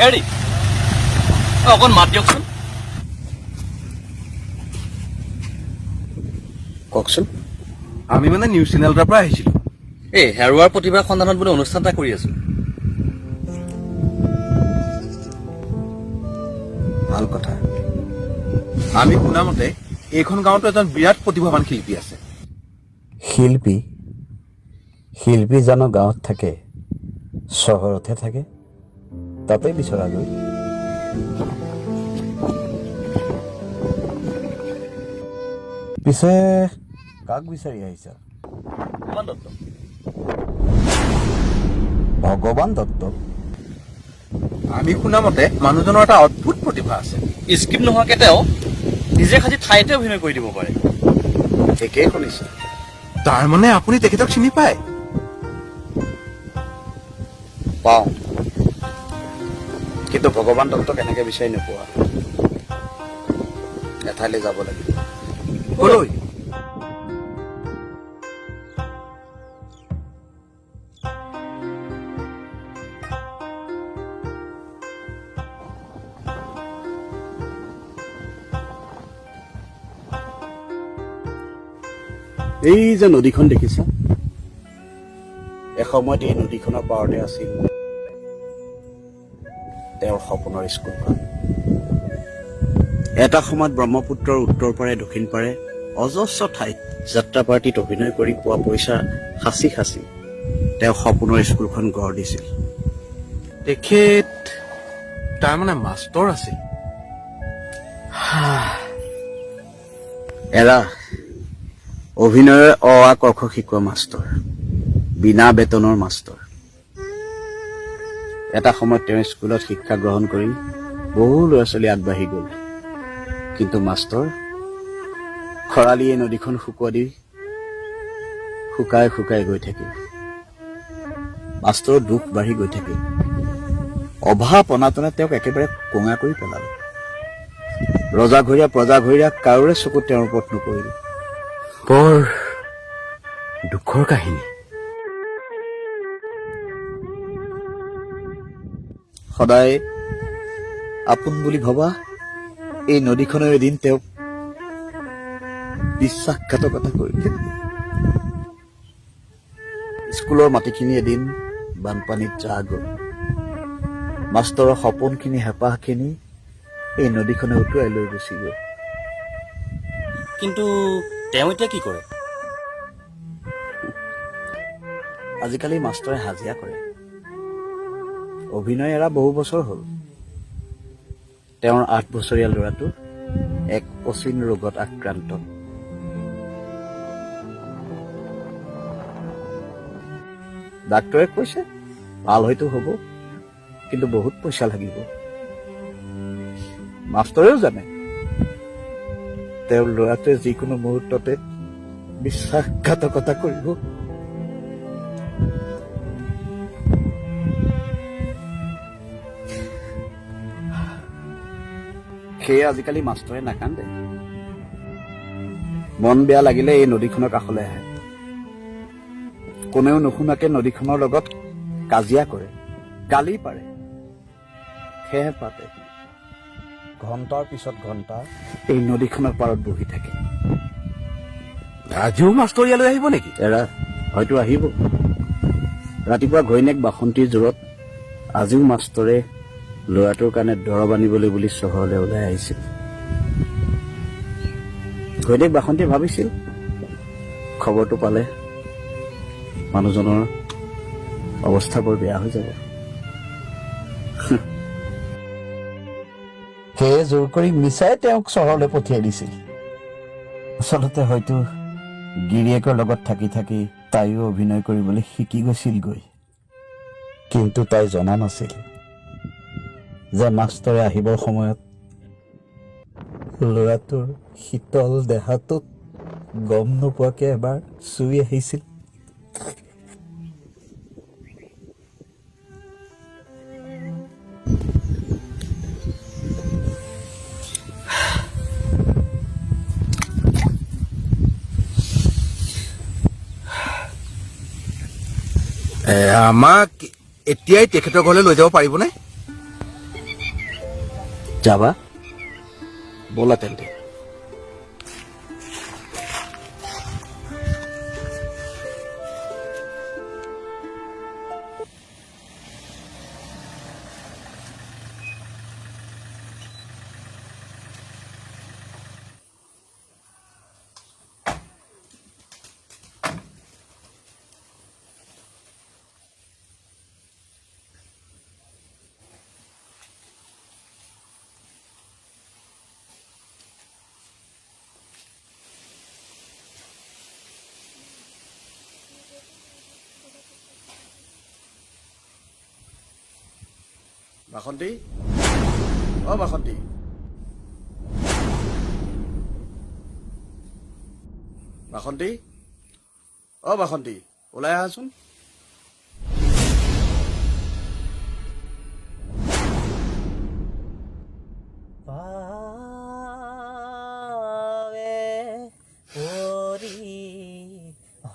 হেৰি অকণ মাত দিয়কচোন। কওকচোন। আমি মানে নিউজ চেনেল এটাৰ পৰা আহিছিলোঁ। এই হেৰুৱাৰ প্ৰতিভাৰ সন্ধানত বোলে অনুষ্ঠান এটা কৰি আছো। ভাল কথা। আমি শুনামতে এইখন গাঁৱতো এজন বিৰাট প্ৰতিভাৱান শিল্পী আছে। শিল্পী শিল্পী জানো গাঁৱত থাকে? চহৰতহে থাকে। তাতে বিচৰা গৈ। পিছে কাক বিচাৰি আহিছা? ভগৱান দত্ত। ভগৱান দত্ত? আমি শুনামতে মানুহজনৰ এটা অদ্ভুত প্ৰতিভা আছে। স্ক্ৰিপ্ট নোহোৱাকে তেওঁ নিজে সাজি ঠাইতে অভিনয় কৰি দিব পাৰে। ঠিকেই শুনিছা। তাৰ মানে আপুনি তেখেতক চিনি পায়? পাওঁ, কিন্তু ভগৱান দত্তক এনেকে বিচাৰি নোপোৱা। এঠাইলৈ যাব লাগিব। কলৈ? এই যে নদীখন দেখিছা, এসময়ত এই নদীখনৰ পাৰতে আছিল তেওঁৰ সপোনৰ স্কুলখন। এটা সময়ত ব্ৰহ্মপুত্ৰৰ উত্তৰ পাৰে দক্ষিণ পাৰে অজস্ৰ ঠাইত যাত্ৰা পাৰ্টিত অভিনয় কৰি পোৱা পইচা সাঁচি সাঁচি তেওঁ সপোনৰ স্কুলখন গঢ় দিছিল। তেখেত তাৰ মানে মাষ্টৰ আছিল। এৰা অভিনয়ৰ অ আ ক খ শিকোৱা মাষ্টৰ, বিনা বেতনৰ মাষ্টৰ। এটা সময়ত তেওঁ স্কুলত শিক্ষা গ্ৰহণ কৰি বহু ল'ৰা ছোৱালী আগবাঢ়ি গ'ল। কিন্তু মাষ্টৰ খৰালিয়ে নদীখন শুকুৱাই দি শুকাই শুকাই গৈ থাকিল। মাষ্টৰৰ দুখ বাঢ়ি গৈ থাকিল। অভাৱ অনাটনে তেওঁক একেবাৰে কোঙা কৰি পেলালে। ৰজাঘৰীয়া প্ৰজাঘৰীয়া কাৰোৰে চকুত তেওঁৰ ওপৰত নপৰিল। বৰ দুখৰ কাহিনী। সদায় আপোন বুলি ভবা এই নদীখনে এদিন তেওঁক বিশ্বাসঘাতকতা কৰিলে। স্কুলৰ মাটিখিনি এদিন বানপানীত জাহ গ'ল। মাষ্টৰৰ সপোনখিনি হেঁপাহখিনি এই নদীখনে উটুৱাই লৈ গুচি গ'ল। কিন্তু তেওঁ এতিয়া কি কৰে? আজিকালি মাষ্টৰে হাজিৰা কৰে। অভিনয় এৰা বহু বছৰ হ'ল। তেওঁৰ 8 বছৰীয়া ল'ৰাটো এক অচিন ৰোগত আক্ৰান্ত। ডাক্তৰে কৈছে ভাল হয়তো হ'ব, কিন্তু বহুত পইচা লাগিব। মাষ্টৰেও জানে তেওঁৰ ল'ৰাটোৱে যিকোনো মুহূৰ্ততে বিশ্বাসঘাতকতা কৰিব। সেয়ে আজিকালি মাষ্টৰে নাকান্দে। মন বেয়া লাগিলে এই নদীখনৰ কাষলৈ আহে। কোনেও নুশুনাকে নদীখনৰ লগত কাজিয়া কৰে, গালি পাৰে, খেহ পাতে। ঘণ্টাৰ পিছত ঘণ্টা এই নদীখনৰ পাৰত বহি থাকে। আজিও মাষ্টৰ ইয়ালৈ আহিব নেকি? এৰা হয়তো আহিব। ৰাতিপুৱা ঘৈণীয়েক বাসন্তীৰ জোৰত আজিও মাষ্টৰে ল'ৰাটোৰ কাৰণে দৰৱ আনিবলৈ বুলি চহৰলৈ ওলাই আহিছিল। ঘৈণীয়েক বাসন্তীয়ে ভাবিছিল খবৰটো পালে মানুহজনৰ অৱস্থা বৰ বেয়া হৈ যাব। সেয়ে জোৰ কৰি মিছাই তেওঁক চহৰলৈ পঠিয়াই দিছিল। আচলতে হয়তো গিৰিয়েকৰ লগত থাকি থাকি তাইও অভিনয় কৰিবলৈ শিকি গৈছিলগৈ। কিন্তু তাই জনা নাছিল যে মাষ্টৰে আহিবৰ সময়ত ল'ৰাটোৰ শীতল দেহাটোত গম নোপোৱাকে এবাৰ চুই আহিছিল। আমাক এতিয়াই তেখেতৰ ঘৰলৈ লৈ যাব পাৰিবনে? যাবা ব'লা তেন্তে। বাসন্তী, অ বাসন্তী, বাসন্তী, অ বাসন্তী, ওলাই আহাচোন।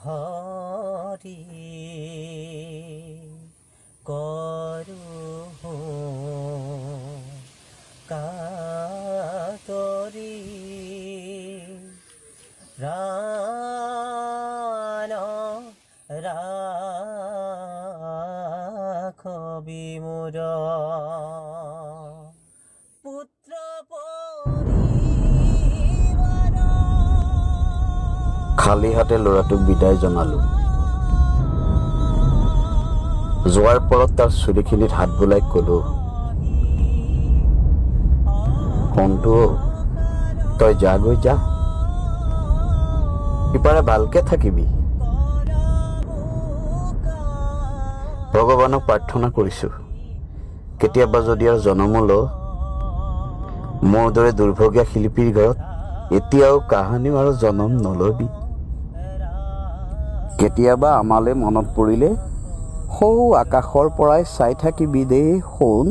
হরি করু কাতরি প্রাণ রাখবি মোর পুত্র পরিবার। খালী হাতে ল'ৰাটোক বিদায় জনালো। যোৱাৰ পৰত তাৰ চুলিখিনিত হাত বোলাই কলো, ফোনটো তই যাগৈ যা, সিপাৰে ভালকে থাকিবি। ভগৱানক প্ৰাৰ্থনা কৰিছো, কেতিয়াবা যদি আৰু জনমো ল, মোৰ দৰে দুৰ্ভগীয়া শিল্পীৰ ঘৰত এতিয়াও কাহানিও আৰু জনম নলবি। কেতিয়াবা আমালৈ মনত পৰিলে সৌ আকাশৰ পৰাই চাই থাকিবি দেই সোণ।